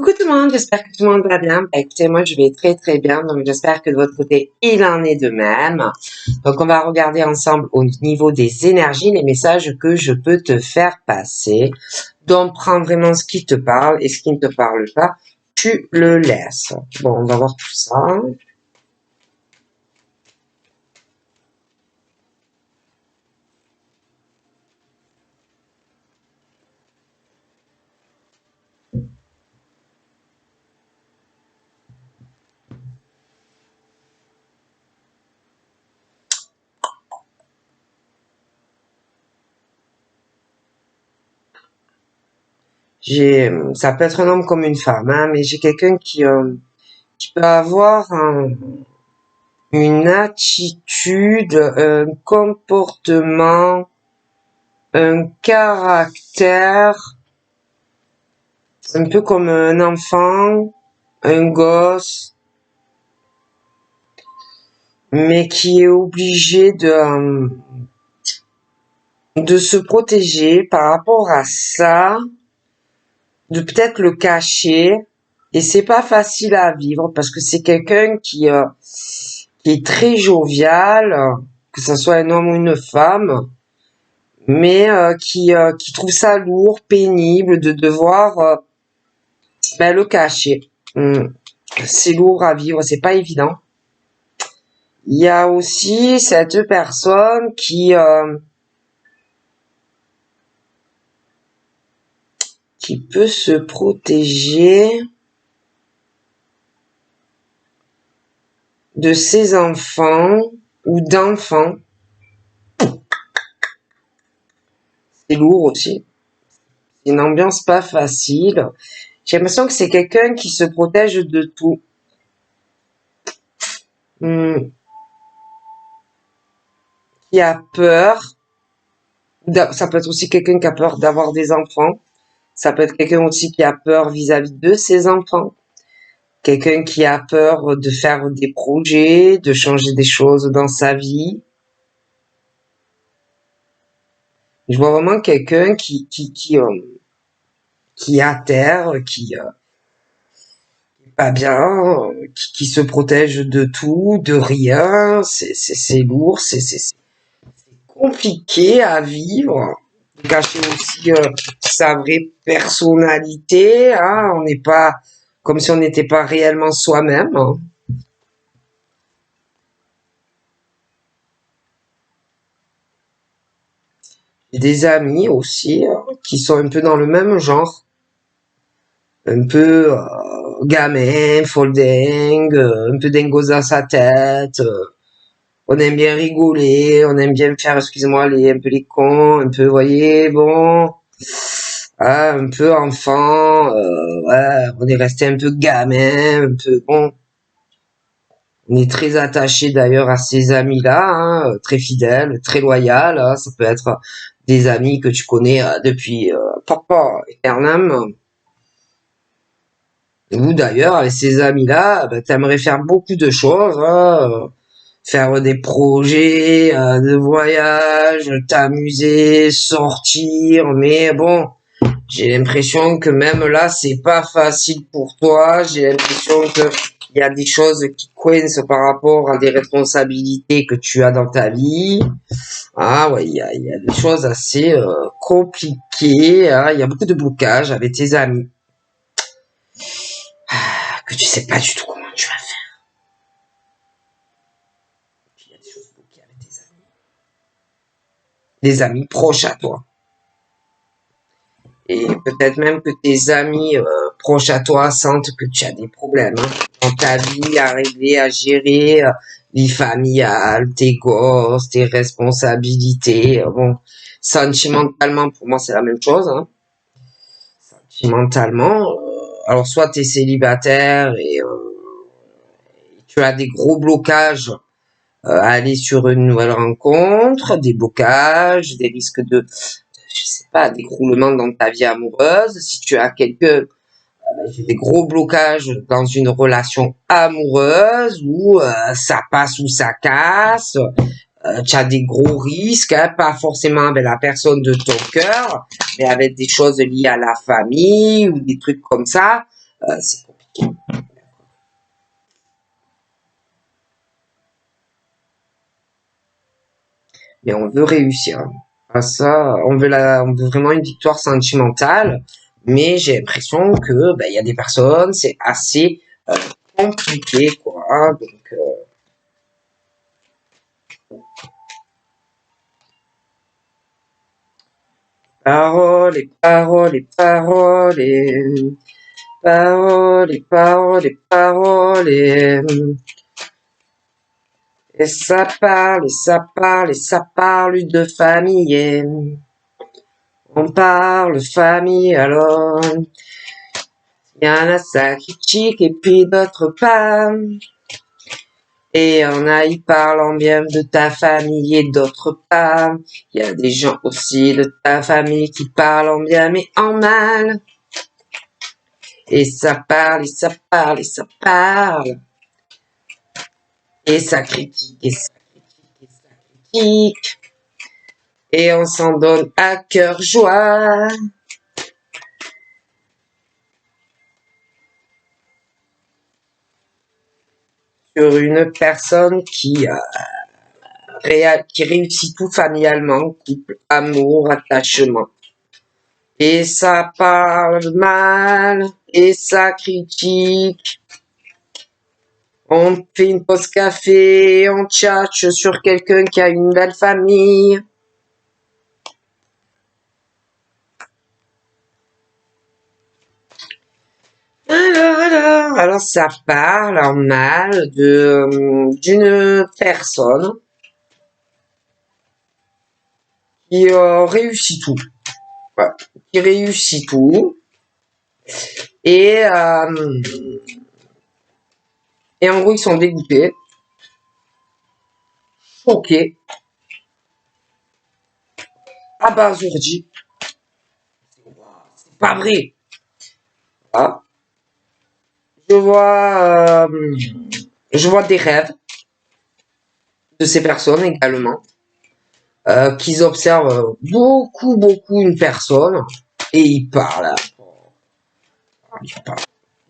Coucou tout le monde, j'espère que tout le monde va bien. Écoutez, moi je vais très très bien, donc j'espère que de votre côté il en est de même. Donc on va regarder ensemble au niveau des énergies, les messages que je peux te faire passer. Donc prends vraiment ce qui te parle et ce qui ne te parle pas, tu le laisses. Bon, on va voir tout ça. Ça peut être un homme comme une femme, hein, mais j'ai quelqu'un qui peut avoir une attitude, un comportement, un caractère, un peu comme un enfant, un gosse, mais qui est obligé de se protéger par rapport à ça, de peut-être le cacher, et c'est pas facile à vivre parce que c'est quelqu'un qui est très jovial, que ce soit un homme ou une femme, mais qui trouve ça lourd, pénible de devoir le cacher. C'est lourd à vivre, c'est pas évident. Il y a aussi cette personne qui peut se protéger de ses enfants ou d'enfants. C'est lourd aussi. C'est une ambiance pas facile. J'ai l'impression que c'est quelqu'un qui se protège de tout. Qui a peur. Ça peut être aussi quelqu'un qui a peur d'avoir des enfants. Ça peut être quelqu'un aussi qui a peur vis-à-vis de ses enfants. Quelqu'un qui a peur de faire des projets, de changer des choses dans sa vie. Je vois vraiment quelqu'un qui est à terre, qui est pas bien, qui se protège de tout, de rien. C'est lourd, c'est compliqué à vivre. Cacher aussi sa vraie personnalité, hein. On n'est pas comme si on n'était pas réellement soi-même, hein. J'ai des amis aussi qui sont un peu dans le même genre, un peu gamin, folding, un peu dingos dans sa tête. On aime bien rigoler, on aime bien faire, excusez-moi, un peu les cons, un peu, voyez, bon, un peu enfant, ouais, on est resté un peu gamin, un peu, bon. On est très attaché d'ailleurs à ces amis-là, hein, très fidèles, très loyaux, hein. Ça peut être des amis que tu connais depuis papa éternellement. Ou d'ailleurs, avec ces amis-là, t'aimerais faire beaucoup de choses, hein, faire des projets de voyage, t'amuser, sortir, mais bon, j'ai l'impression que même là, c'est pas facile pour toi. J'ai l'impression que il y a des choses qui coincent par rapport à des responsabilités que tu as dans ta vie. Ah ouais, il y a des choses assez compliquées, hein. Il y a beaucoup de blocages avec tes amis. Que tu sais pas du tout comment tu vas faire. Il y a des choses bloquées avec tes amis. Des amis proches à toi. Et peut-être même que tes amis proches à toi sentent que tu as des problèmes, hein, dans ta vie à régler, à gérer, vie familiale, tes gosses, tes responsabilités. Bon, sentimentalement, pour moi, c'est la même chose, hein. Sentimentalement, alors soit tu es célibataire et tu as des gros blocages à aller sur une nouvelle rencontre, des blocages, des risques de, je sais pas, d'écroulement dans ta vie amoureuse. Si tu as des gros blocages dans une relation amoureuse où ça passe ou ça casse, tu as des gros risques, hein, pas forcément avec la personne de ton cœur, mais avec des choses liées à la famille ou des trucs comme ça. c'est compliqué. Mais on veut réussir. Ça, on veut vraiment une victoire sentimentale, mais j'ai l'impression que il y a des personnes, c'est assez compliqué, quoi. Donc, paroles et paroles et paroles et paroles et paroles et paroles et ça parle et ça parle et ça parle de famille. On parle famille alors. Il y en a ça critique et puis d'autres pas. Et on a, ils parlent bien de ta famille et d'autres pas. Il y a des gens aussi de ta famille qui parlent en bien mais en mal. Et ça parle, et ça parle, et ça parle. Et ça critique, et ça critique, et ça critique. Et on s'en donne à cœur joie. Sur une personne qui réussit tout familialement, couple, amour, attachement. Et ça parle mal, et ça critique. On fait une pause café, on tchatche sur quelqu'un qui a une belle famille. Alors ça parle en mal d'une personne qui réussit tout. Voilà. Qui réussit tout. Et en gros, ils sont dégoûtés, choqués, abasourdis. C'est pas vrai. Voilà. Je vois des rêves de ces personnes également, qu'ils observent beaucoup une personne et ils parlent.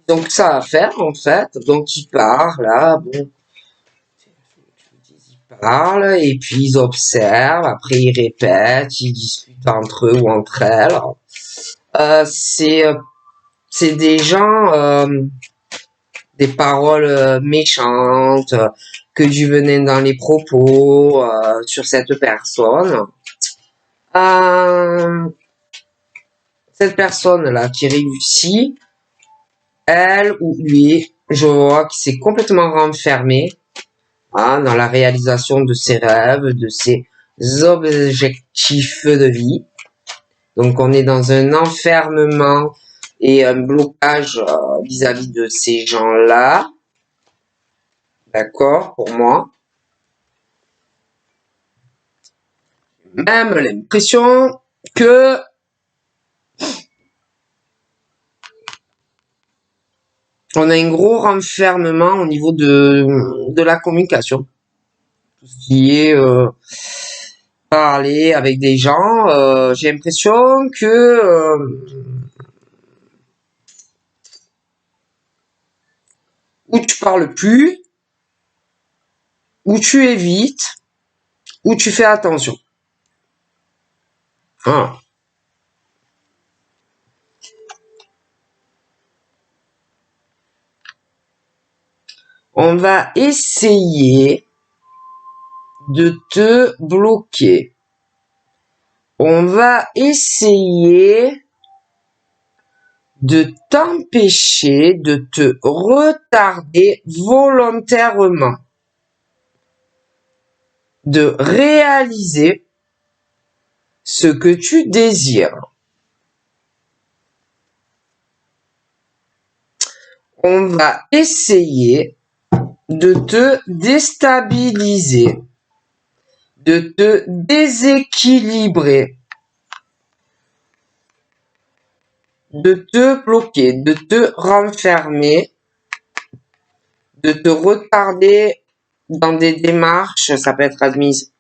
Donc ça à faire en fait. Donc ils parlent là, bon. Ils parlent et puis ils observent. Après ils répètent, ils discutent entre eux ou entre elles. C'est des gens, des paroles méchantes, que du venin dans les propos sur cette personne. Cette personne-là qui réussit, elle ou lui, je vois qu'il s'est complètement renfermé dans la réalisation de ses rêves, de ses objectifs de vie. Donc on est dans un enfermement et un blocage vis-à-vis de ces gens-là. D'accord, pour moi. Même l'impression que on a un gros renfermement au niveau de la communication. Tout ce qui est parler avec des gens, j'ai l'impression que ou tu parles plus, ou tu évites, ou tu fais attention. Hein. On va essayer de te bloquer. On va essayer de t'empêcher de te retarder volontairement, de réaliser ce que tu désires. On va essayer de te déstabiliser, de te déséquilibrer, de te bloquer, de te renfermer, de te retarder dans des démarches, ça peut être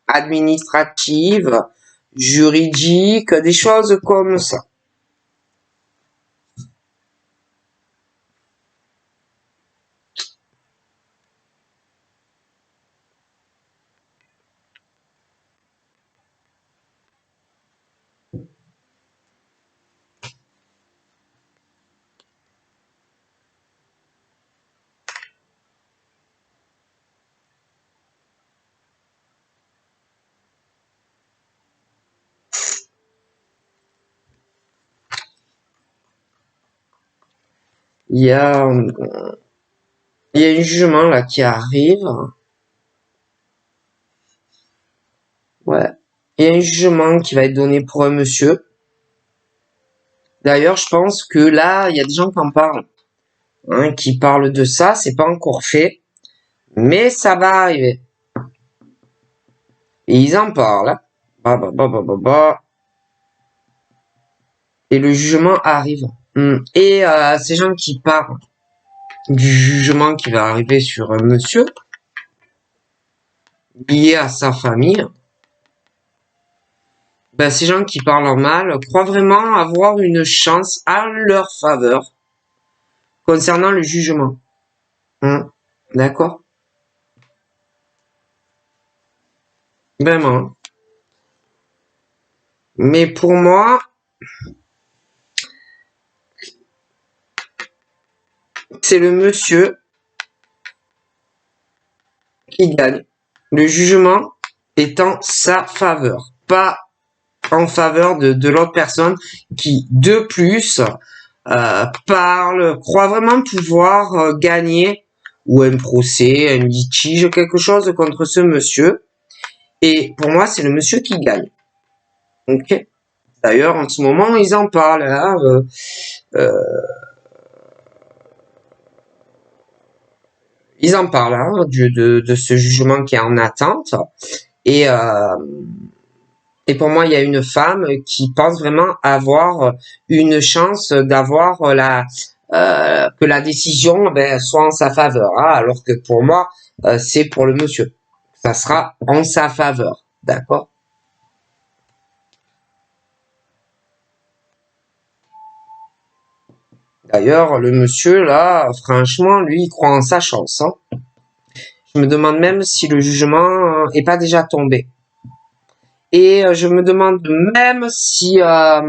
administrative, juridique, des choses comme ça. Il y a, il y a un jugement là qui arrive. Ouais. Il y a un jugement qui va être donné pour un monsieur. D'ailleurs, je pense que là, il y a des gens qui en parlent. Hein, qui parlent de ça. C'est pas encore fait. Mais ça va arriver. Et ils en parlent. Et le jugement arrive. Et ces gens qui parlent du jugement qui va arriver sur un monsieur lié à sa famille, ben, ces gens qui parlent en mal croient vraiment avoir une chance à leur faveur concernant le jugement. D'accord? Vraiment. Mais pour moi, c'est le monsieur qui gagne. Le jugement est en sa faveur, pas en faveur de l'autre personne qui, de plus, croit vraiment pouvoir gagner ou un procès, un litige, quelque chose contre ce monsieur. Et pour moi, c'est le monsieur qui gagne. Ok. D'ailleurs, en ce moment, ils en parlent. Hein, ils en parlent hein, de ce jugement qui est en attente. Et pour moi, il y a une femme qui pense vraiment avoir une chance d'avoir que la décision soit en sa faveur. Hein, alors que pour moi, c'est pour le monsieur. Ça sera en sa faveur. D'accord? D'ailleurs, le monsieur, là, franchement, lui, il croit en sa chance. Hein. Je me demande même si le jugement est pas déjà tombé. Et je me demande même si là,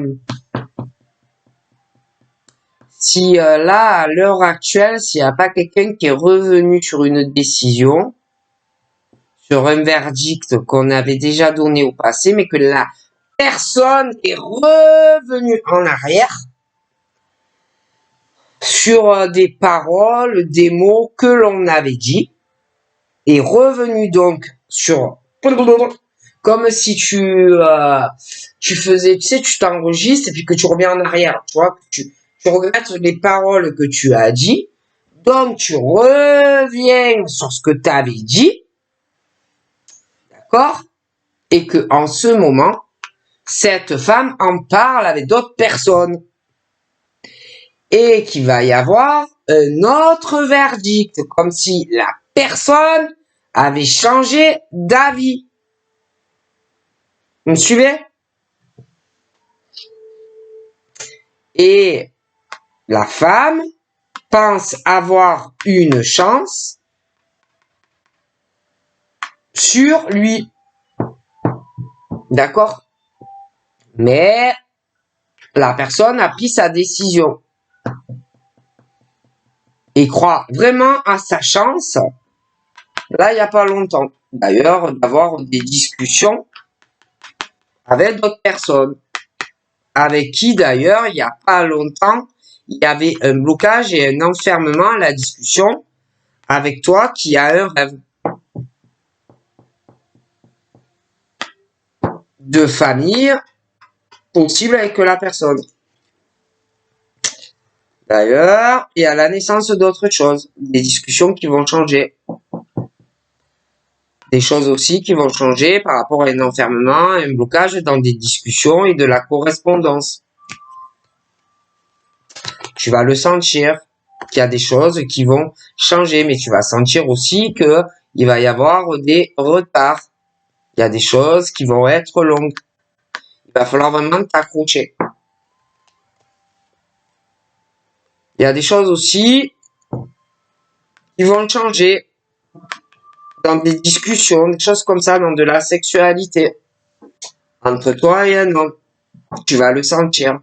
à l'heure actuelle, s'il n'y a pas quelqu'un qui est revenu sur une décision, sur un verdict qu'on avait déjà donné au passé, mais que la personne est revenue en arrière sur des paroles, des mots que l'on avait dit, et revenu donc sur comme si tu faisais, tu sais, tu t'enregistres et puis que tu reviens en arrière, tu vois, tu regrettes les paroles que tu as dit, donc tu reviens sur ce que tu avais dit, d'accord, et que en ce moment, cette femme en parle avec d'autres personnes et qu'il va y avoir un autre verdict, comme si la personne avait changé d'avis. Vous me suivez? Et la femme pense avoir une chance sur lui. D'accord? Mais la personne a pris sa décision et croit vraiment à sa chance. Là, il n'y a pas longtemps. D'ailleurs, d'avoir des discussions avec d'autres personnes. Avec qui, d'ailleurs, il n'y a pas longtemps, il y avait un blocage et un enfermement à la discussion avec toi qui a un rêve de famille possible avec la personne. D'ailleurs, il y a la naissance d'autres choses, des discussions qui vont changer. Des choses aussi qui vont changer par rapport à un enfermement, un blocage dans des discussions et de la correspondance. Tu vas le sentir qu'il y a des choses qui vont changer, mais tu vas sentir aussi que il va y avoir des retards. Il y a des choses qui vont être longues. Il va falloir vraiment t'accrocher. Il y a des choses aussi qui vont changer dans des discussions, des choses comme ça, dans de la sexualité. Entre toi et un homme. Tu vas le sentir.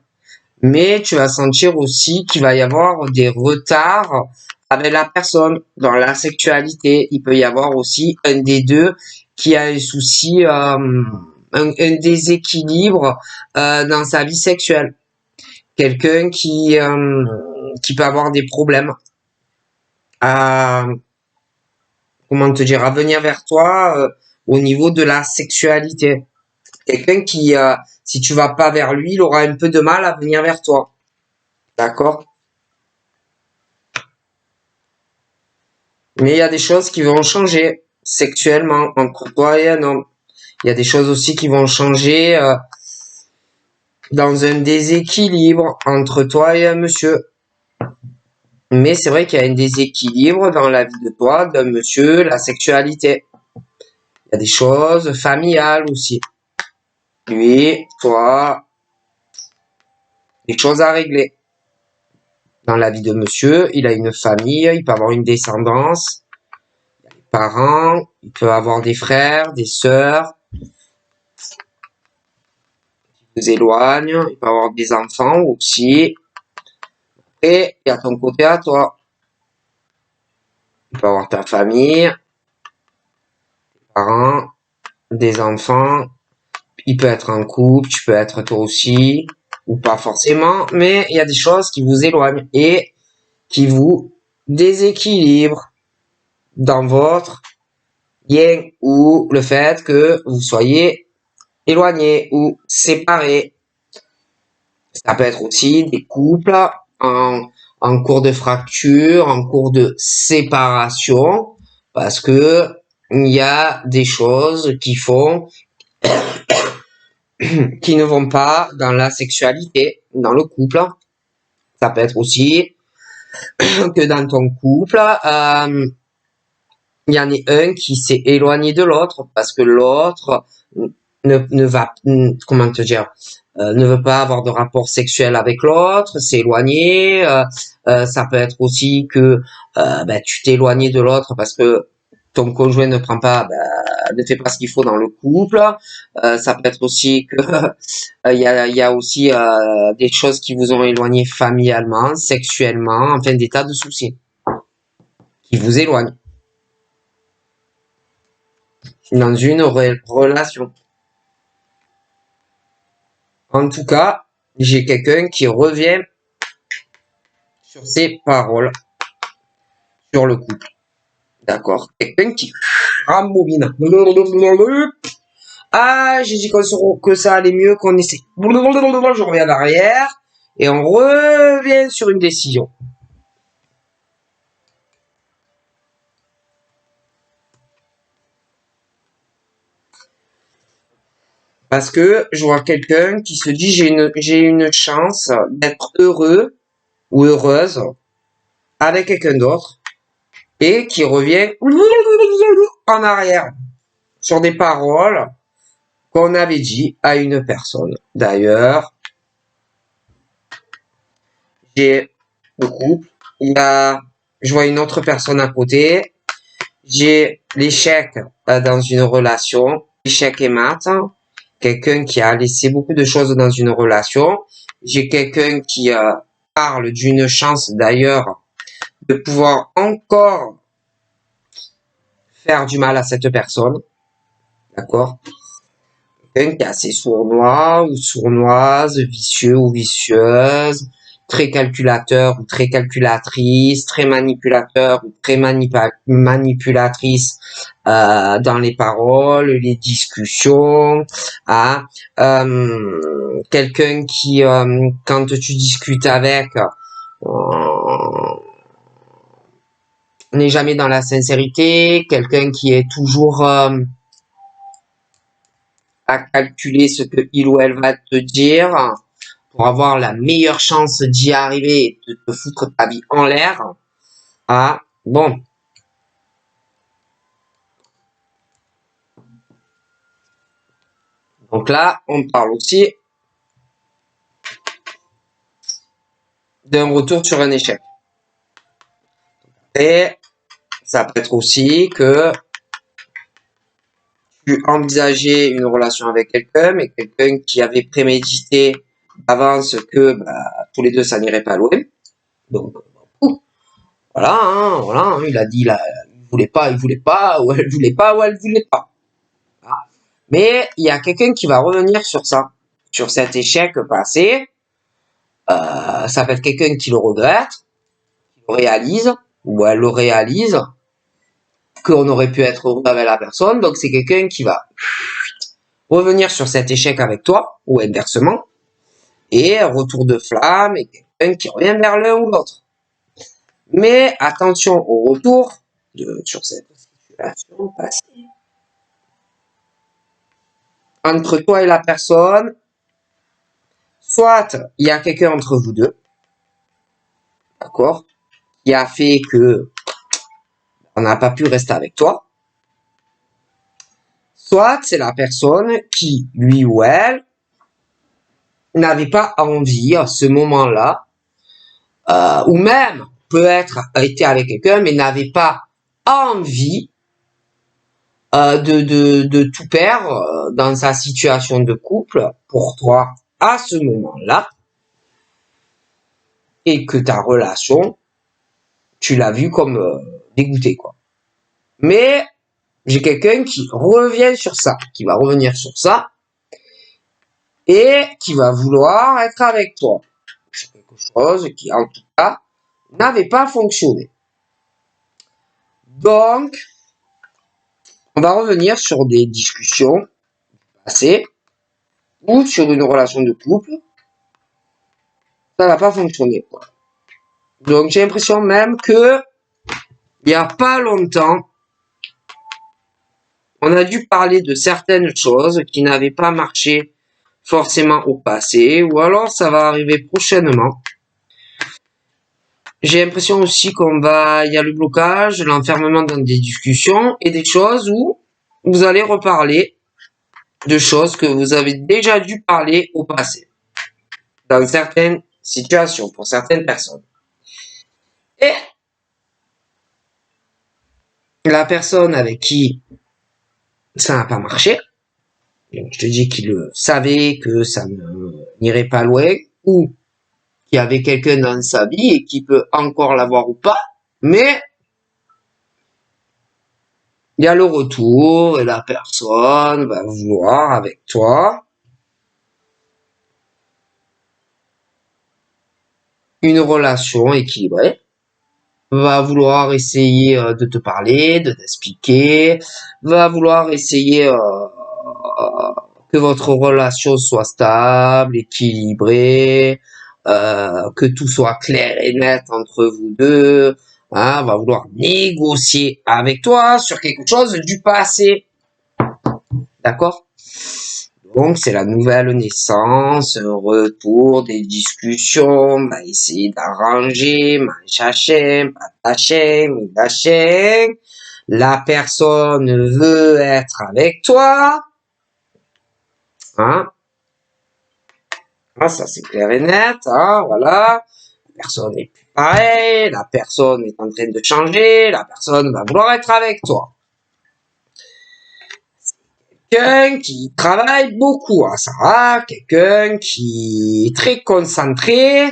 Mais tu vas sentir aussi qu'il va y avoir des retards avec la personne dans la sexualité. Il peut y avoir aussi un des deux qui a un souci, un déséquilibre dans sa vie sexuelle. Quelqu'un qui qui peut avoir des problèmes à, comment te dire, à venir vers toi au niveau de la sexualité. Quelqu'un qui, si tu vas pas vers lui, il aura un peu de mal à venir vers toi. D'accord? Mais il y a des choses qui vont changer sexuellement entre toi et un homme. Il y a des choses aussi qui vont changer dans un déséquilibre entre toi et un monsieur. Mais c'est vrai qu'il y a un déséquilibre dans la vie de toi, d'un monsieur, la sexualité. Il y a des choses familiales aussi. Lui, toi, des choses à régler. Dans la vie de monsieur, il a une famille, il peut avoir une descendance, des parents, il peut avoir des frères, des sœurs, qui vous éloignent, il peut avoir des enfants aussi. Et il y a ton côté à toi. Il peut avoir ta famille, tes parents, des enfants. Il peut être en couple, tu peux être toi aussi, ou pas forcément, mais il y a des choses qui vous éloignent et qui vous déséquilibrent dans votre lien ou le fait que vous soyez éloignés ou séparés. Ça peut être aussi des couples en cours de fracture, en cours de séparation, parce que il y a des choses qui font qui ne vont pas dans la sexualité, dans le couple. Ça peut être aussi que dans ton couple, il y en a un qui s'est éloigné de l'autre parce que l'autre ne va, comment te dire, ne veut pas avoir de rapport sexuel avec l'autre, s'est éloigné. Ça peut être aussi que tu t'es éloigné de l'autre parce que ton conjoint ne prend pas, ne fait pas ce qu'il faut dans le couple. Ça peut être aussi que il y a aussi des choses qui vous ont éloigné familialement, sexuellement, enfin des tas de soucis qui vous éloignent dans une relation. En tout cas, j'ai quelqu'un qui revient sur ses paroles, sur le couple. D'accord? Quelqu'un qui rembobine. Ah, j'ai dit que ça allait mieux, qu'on essaie. Je reviens en arrière et on revient sur une décision. Parce que je vois quelqu'un qui se dit j'ai une chance d'être heureux ou heureuse avec quelqu'un d'autre et qui revient en arrière sur des paroles qu'on avait dit à une personne. D'ailleurs, j'ai le couple, je vois une autre personne à côté, j'ai l'échec dans une relation, l'échec et mat, quelqu'un qui a laissé beaucoup de choses dans une relation, j'ai quelqu'un qui parle d'une chance d'ailleurs de pouvoir encore faire du mal à cette personne, d'accord? Quelqu'un qui est assez sournois ou sournoise, vicieux ou vicieuse, très calculateur ou très calculatrice, très manipulateur ou très manipulatrice dans les paroles, les discussions, hein, quelqu'un qui, quand tu discutes avec, n'est jamais dans la sincérité, quelqu'un qui est toujours à calculer ce que il ou elle va te dire pour avoir la meilleure chance d'y arriver et de te foutre ta vie en l'air. Ah, bon. Donc là, on parle aussi d'un retour sur un échec. Et ça peut être aussi que tu envisageais une relation avec quelqu'un, mais quelqu'un qui avait prémédité d'avance que tous les deux ça n'irait pas loin. Donc voilà, hein, il a dit là, il voulait pas, ou elle voulait pas, ou elle voulait pas. Voilà. Mais il y a quelqu'un qui va revenir sur ça, sur cet échec passé, Ça peut être quelqu'un qui le regrette, qui le réalise, ou elle le réalise, qu'on aurait pu être heureux avec la personne. Donc c'est quelqu'un qui va revenir sur cet échec avec toi, ou inversement, et retour de flamme, et quelqu'un qui revient vers l'un ou l'autre. Mais attention au retour sur cette situation passée. Entre toi et la personne, soit il y a quelqu'un entre vous deux, d'accord, qui a fait que on n'a pas pu rester avec toi, soit c'est la personne qui, lui ou elle, n'avait pas envie à ce moment-là, ou même peut-être été avec quelqu'un, mais n'avait pas envie de tout perdre dans sa situation de couple pour toi à ce moment-là, et que ta relation, tu l'as vue comme dégoûtée, quoi. Mais j'ai quelqu'un qui revient sur ça, qui va revenir sur ça, et qui va vouloir être avec toi. C'est quelque chose qui, en tout cas, n'avait pas fonctionné. Donc, on va revenir sur des discussions passées ou sur une relation de couple. Ça n'a pas fonctionné, quoi. Donc, j'ai l'impression même que il n'y a pas longtemps, on a dû parler de certaines choses qui n'avaient pas marché forcément au passé, ou alors ça va arriver prochainement. J'ai l'impression aussi il y a le blocage, l'enfermement dans des discussions et des choses où vous allez reparler de choses que vous avez déjà dû parler au passé, dans certaines situations, pour certaines personnes. Et la personne avec qui ça n'a pas marché, je te dis qu'il savait que ça n'irait pas loin, ou qu'il y avait quelqu'un dans sa vie et qui peut encore l'avoir ou pas, mais il y a le retour et la personne va vouloir avec toi une relation équilibrée, va vouloir essayer de te parler, de t'expliquer, va vouloir essayer que votre relation soit stable, équilibrée, que tout soit clair et net entre vous deux, hein, va vouloir négocier avec toi sur quelque chose du passé. D'accord? Donc, c'est la nouvelle naissance, un retour, des discussions, on va essayer d'arranger, machin, patachin, midachin. La personne veut être avec toi. Hein? Ah, ça, c'est clair et net, hein, voilà. La personne n'est plus pareille, la personne est en train de changer, la personne va vouloir être avec toi. Quelqu'un qui travaille beaucoup, hein, ça va, quelqu'un qui est très concentré,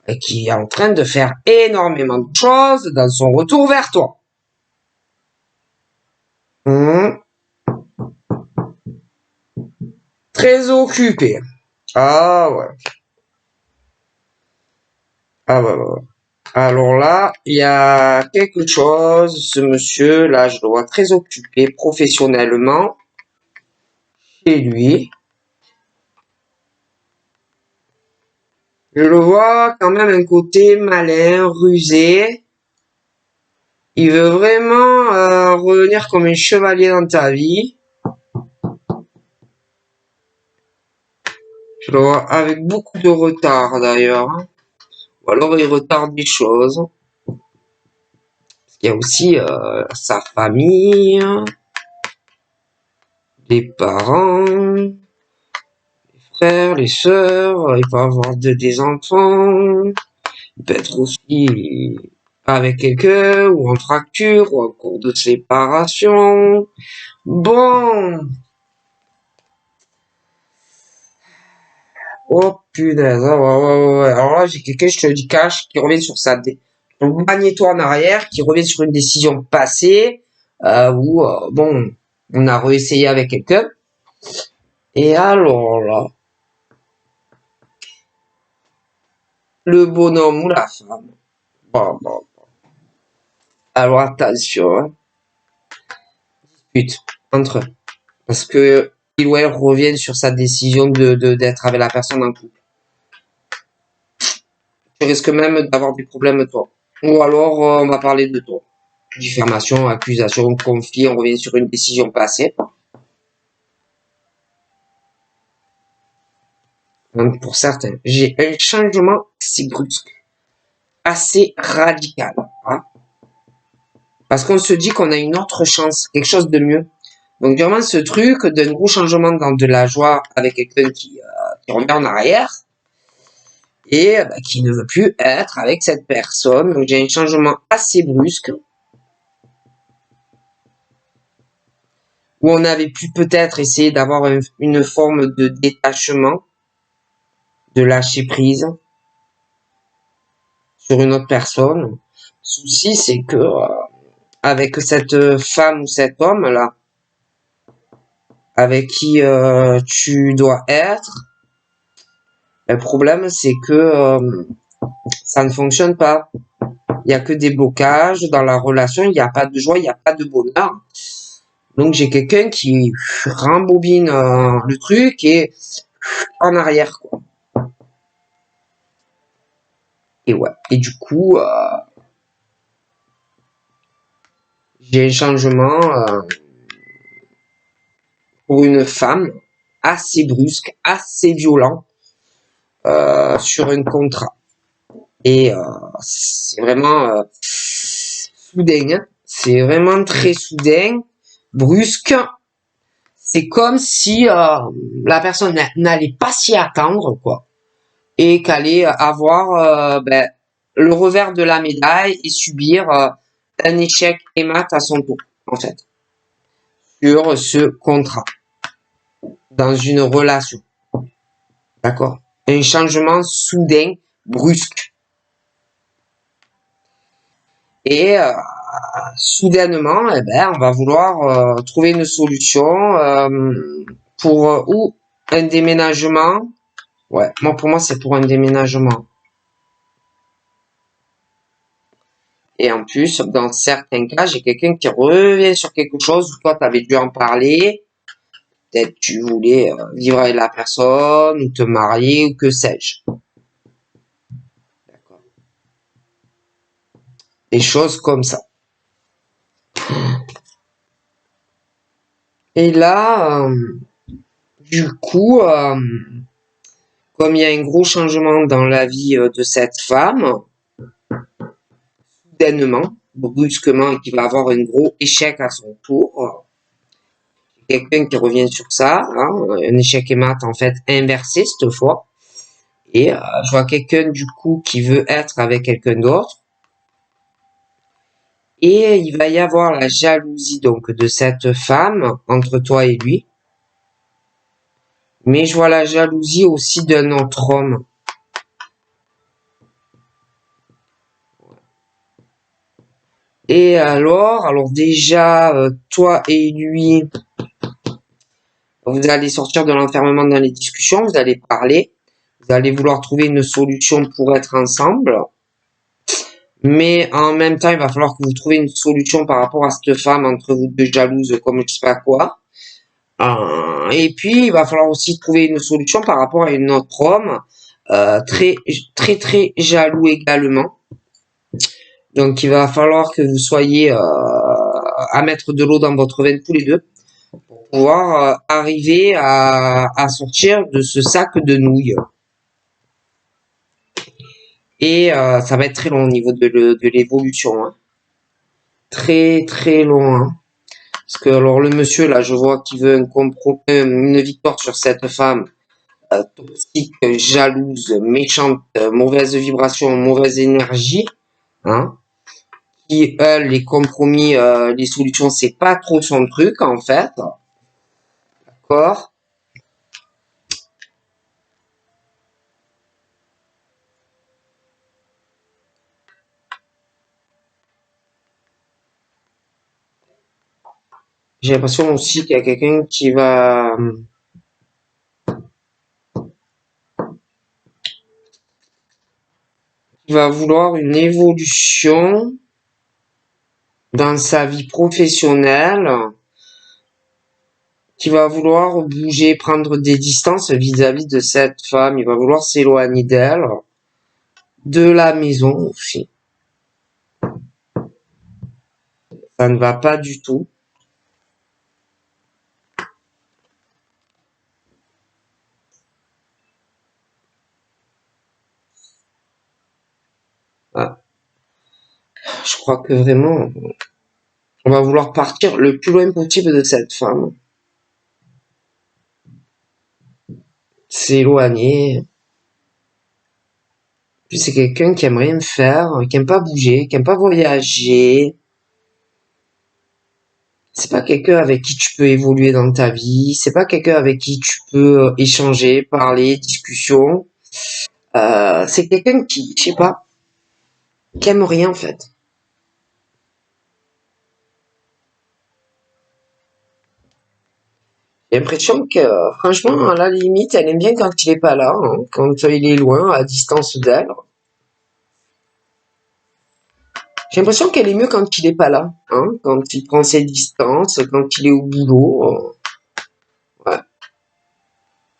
et qui est en train de faire énormément de choses dans son retour vers toi. Très occupé. Ah ouais. Ah bah, bah. Alors là, il y a quelque chose, ce monsieur, là, je le vois très occupé professionnellement chez lui. Je le vois quand même un côté malin, rusé. Il veut vraiment revenir comme un chevalier dans ta vie. Je le vois avec beaucoup de retard d'ailleurs. Ou alors il retarde des choses. Parce qu'il y a aussi sa famille, les parents, les frères, les sœurs. Il peut avoir des enfants. Il peut être aussi avec quelqu'un, ou en fracture, ou en cours de séparation. Bon. Oh punaise, ah, ouais. Alors là, j'ai quelqu'un, je te le dis cash, qui revient sur sa magnéto en arrière, qui revient sur une décision passée, où bon, on a réessayé avec quelqu'un. Et alors là, le bonhomme ou la femme. Bon. Alors attention, hein. Dispute entre eux. Parce que il ou elle revient sur sa décision d'être avec la personne en couple. Tu risques même d'avoir des problèmes toi. Ou alors on va parler de toi. Diffamation, accusation, conflit, on revient sur une décision passée. Donc pour certains, j'ai un changement assez brusque, assez radical. Hein, parce qu'on se dit qu'on a une autre chance, quelque chose de mieux. Donc vraiment ce truc d'un gros changement dans de la joie avec quelqu'un qui revient en arrière et qui ne veut plus être avec cette personne. Donc j'ai un changement assez brusque où on avait pu peut-être essayer d'avoir une forme de détachement, de lâcher prise sur une autre personne. Le souci c'est que avec cette femme ou cet homme là avec qui tu dois être, le problème c'est que ça ne fonctionne pas. Il y a que des blocages dans la relation, il n'y a pas de joie, il n'y a pas de bonheur. Donc j'ai quelqu'un qui rembobine le truc et en arrière quoi. Et ouais. Et du coup, j'ai un changement pour une femme assez brusque, assez violent sur un contrat. Et c'est vraiment soudain. Hein. C'est vraiment très soudain, brusque. C'est comme si la personne n'allait pas s'y attendre, quoi. Et qu'elle allait avoir le revers de la médaille et subir un échec et mat à son tour, en fait, sur ce contrat, dans une relation. D'accord? Un changement soudain, brusque. Et soudainement, on va vouloir trouver une solution pour ou un déménagement. Ouais, pour moi, c'est pour un déménagement. Et en plus, dans certains cas, j'ai quelqu'un qui revient sur quelque chose où toi, tu avais dû en parler. Peut-être tu voulais vivre avec la personne, ou te marier, ou que sais-je. D'accord. Des choses comme ça. Et là, du coup, comme il y a un gros changement dans la vie de cette femme, soudainement, brusquement, et qui va avoir un gros échec à son tour, quelqu'un qui revient sur ça, hein, un échec et mat en fait inversé cette fois. Et je vois quelqu'un du coup qui veut être avec quelqu'un d'autre. Et il va y avoir la jalousie donc de cette femme entre toi et lui. Mais je vois la jalousie aussi d'un autre homme. Et alors déjà, toi et lui, vous allez sortir de l'enfermement dans les discussions, vous allez parler, vous allez vouloir trouver une solution pour être ensemble. Mais en même temps, il va falloir que vous trouviez une solution par rapport à cette femme entre vous deux jalouses comme je sais pas quoi. Et puis, il va falloir aussi trouver une solution par rapport à un autre homme très, très, très jaloux également. Donc, il va falloir que vous soyez à mettre de l'eau dans votre veine tous les deux pour pouvoir arriver à sortir de ce sac de nouilles. Et ça va être très long au niveau de l'évolution. Hein. Très, très long. Hein. Parce que alors le monsieur, là, je vois qu'il veut une victoire sur cette femme toxique, jalouse, méchante, mauvaise vibration, mauvaise énergie, hein, qui, elle, les compromis, les solutions, c'est pas trop son truc, en fait. D'accord? J'ai l'impression aussi qu'il y a quelqu'un qui va, qui va vouloir une évolution dans sa vie professionnelle, qui va vouloir bouger, prendre des distances vis-à-vis de cette femme. Il va vouloir s'éloigner d'elle, de la maison aussi. Ça ne va pas du tout. Ah, je crois que vraiment, on va vouloir partir le plus loin possible de cette femme. S'éloigner. Puis c'est quelqu'un qui aime rien faire, qui aime pas bouger, qui aime pas voyager. C'est pas quelqu'un avec qui tu peux évoluer dans ta vie. C'est pas quelqu'un avec qui tu peux échanger, parler, discussion. C'est quelqu'un qui, je sais pas, qui aime rien en fait. J'ai l'impression que, franchement, à la limite, elle aime bien quand il est pas là, hein, quand il est loin, à distance d'elle. J'ai l'impression qu'elle est mieux quand il est pas là, hein, quand il prend ses distances, quand il est au boulot. Ouais,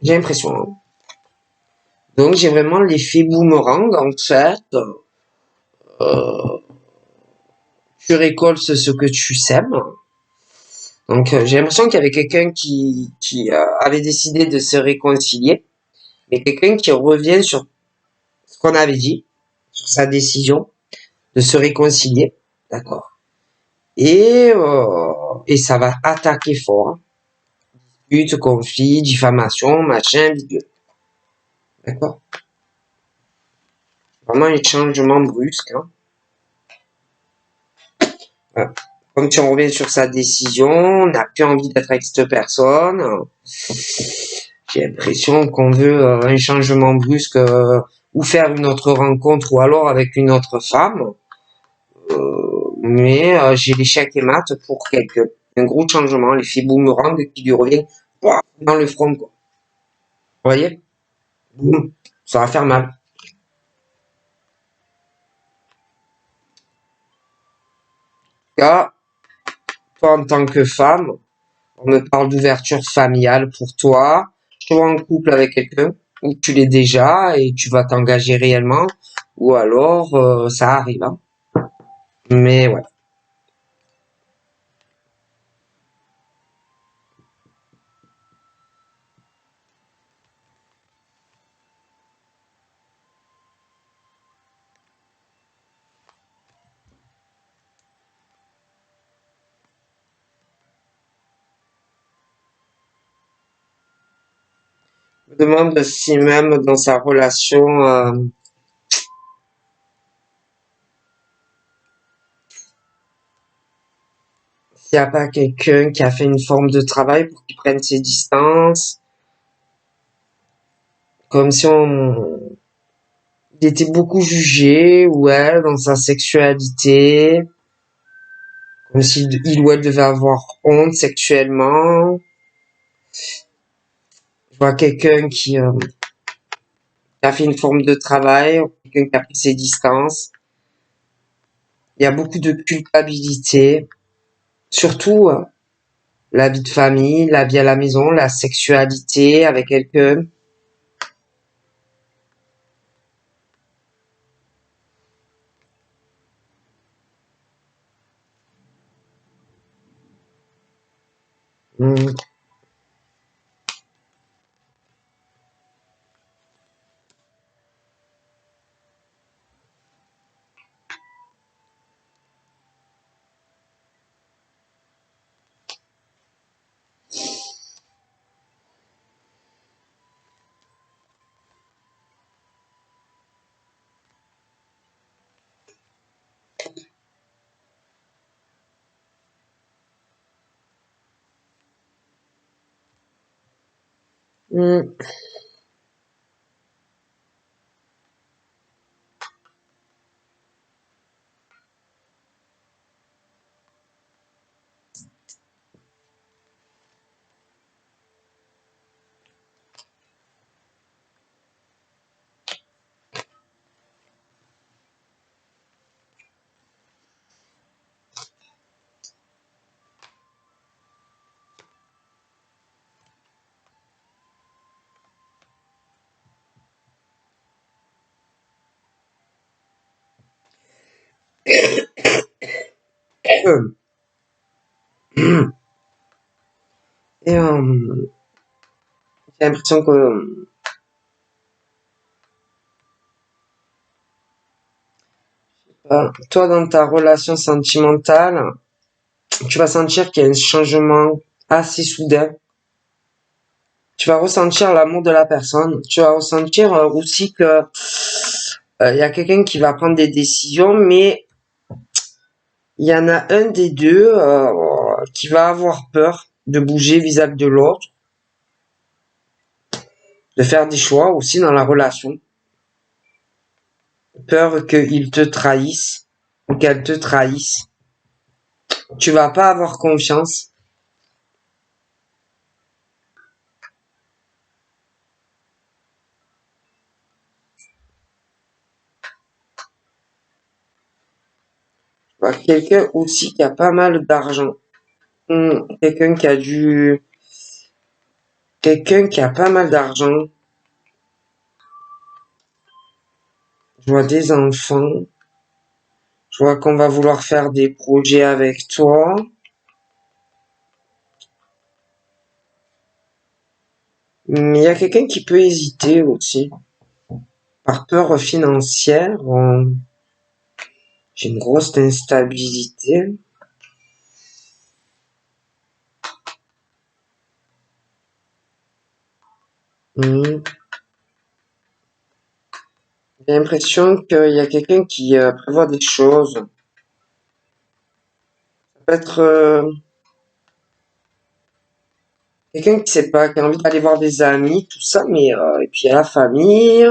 j'ai l'impression, hein. Donc j'ai vraiment l'effet boomerang en fait. Euh, Tu récoltes ce que tu sèmes. Donc j'ai l'impression qu'il y avait quelqu'un qui avait décidé de se réconcilier, mais quelqu'un qui revient sur ce qu'on avait dit, sur sa décision de se réconcilier, d'accord. Et ça va attaquer fort, hein. Lutte, conflit, diffamation, machin, bidule, d'accord. Vraiment un changement brusque, hein. Voilà. Comme si on revient sur sa décision, on n'a plus envie d'être avec cette personne. J'ai l'impression qu'on veut un changement brusque ou faire une autre rencontre ou alors avec une autre femme. Mais j'ai l'échec et mat pour un gros changement, l'effet boomerang qui lui revient dans le front, quoi. Vous voyez? Boum, ça va faire mal. Là, toi en tant que femme, on me parle d'ouverture familiale pour toi. Tu es en couple avec quelqu'un, ou tu l'es déjà et tu vas t'engager réellement, ou alors ça arrive, hein. Mais ouais. Je me demande si même dans sa relation, s'il n'y a pas quelqu'un qui a fait une forme de travail pour qu'il prenne ses distances, comme si il était beaucoup jugé, ou elle, dans sa sexualité, comme si il ou elle devait avoir honte sexuellement. Je vois quelqu'un qui a fait une forme de travail, quelqu'un qui a pris ses distances. Il y a beaucoup de culpabilité, surtout la vie de famille, la vie à la maison, la sexualité avec quelqu'un. Hmm. Hmm. et j'ai l'impression que toi, dans ta relation sentimentale, tu vas sentir qu'il y a un changement assez soudain. Tu vas ressentir l'amour de la personne. Tu vas ressentir aussi que il y a quelqu'un qui va prendre des décisions, mais il y en a un des deux qui va avoir peur de bouger vis-à-vis de l'autre, de faire des choix aussi dans la relation. Peur qu'il te trahisse ou qu'elle te trahisse. Tu vas pas avoir confiance. Quelqu'un aussi qui a pas mal d'argent. Quelqu'un qui a du... Quelqu'un qui a pas mal d'argent. Je vois des enfants. Je vois qu'on va vouloir faire des projets avec toi. Mais il y a quelqu'un qui peut hésiter aussi. Par peur financière. J'ai une grosse instabilité. J'ai l'impression qu'il y a quelqu'un qui prévoit des choses. Ça peut être quelqu'un qui sait pas, qui a envie d'aller voir des amis, tout ça, mais et puis il y a la famille.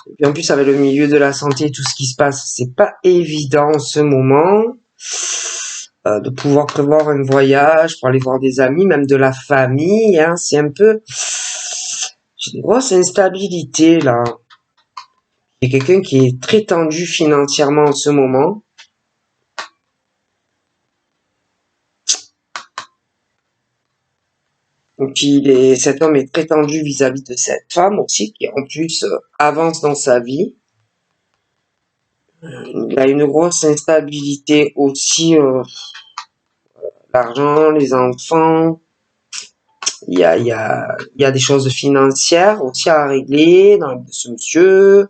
Et puis en plus avec le milieu de la santé, tout ce qui se passe, c'est pas évident en ce moment de pouvoir prévoir un voyage pour aller voir des amis, même de la famille. Hein, c'est un peu, j'ai une grosse instabilité là. Il y a quelqu'un qui est très tendu financièrement en ce moment. Donc cet homme est très tendu vis-à-vis de cette femme aussi, qui en plus avance dans sa vie. Il a une grosse instabilité aussi, l'argent, les enfants. Il y a des choses financières aussi à régler dans la vie de ce monsieur.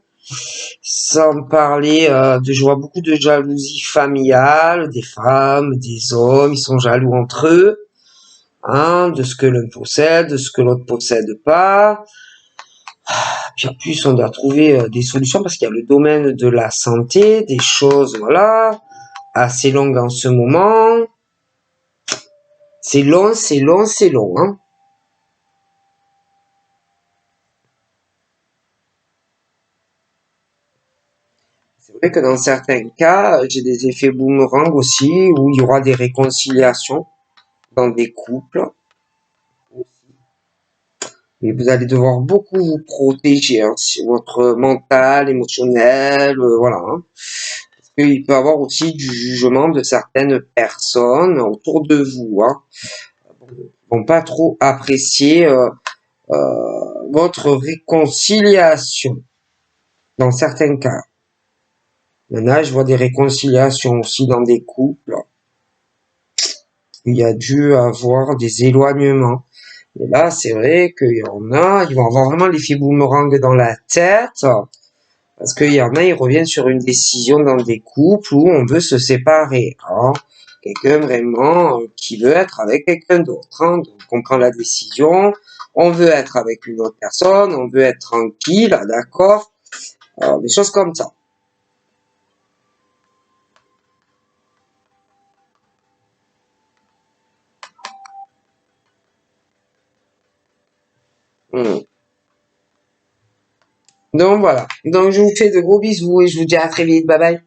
Sans parler je vois beaucoup de jalousie familiale, des femmes, des hommes, ils sont jaloux entre eux. Hein, de ce que l'un possède, de ce que l'autre possède pas. Puis en plus, on doit trouver des solutions parce qu'il y a le domaine de la santé, des choses, voilà, assez longues en ce moment. C'est long, c'est long, c'est long, hein. C'est vrai que dans certains cas, j'ai des effets boomerang aussi, où il y aura des réconciliations dans des couples. Mais vous allez devoir beaucoup vous protéger, hein, sur votre mental, émotionnel, voilà. Hein. Parce qu'il peut y avoir aussi du jugement de certaines personnes autour de vous, hein, vont pas trop apprécier votre réconciliation dans certains cas. Maintenant, je vois des réconciliations aussi dans des couples. Il y a dû avoir des éloignements. Et là, c'est vrai qu'il y en a, ils vont avoir vraiment l'effet boomerang dans la tête. Parce qu'il y en a, ils reviennent sur une décision dans des couples où on veut se séparer. Hein. Quelqu'un vraiment qui veut être avec quelqu'un d'autre. Hein. Donc on prend la décision, on veut être avec une autre personne, on veut être tranquille, d'accord. Des choses comme ça. Hmm. Donc voilà. Donc je vous fais de gros bisous et je vous dis à très vite. Bye bye.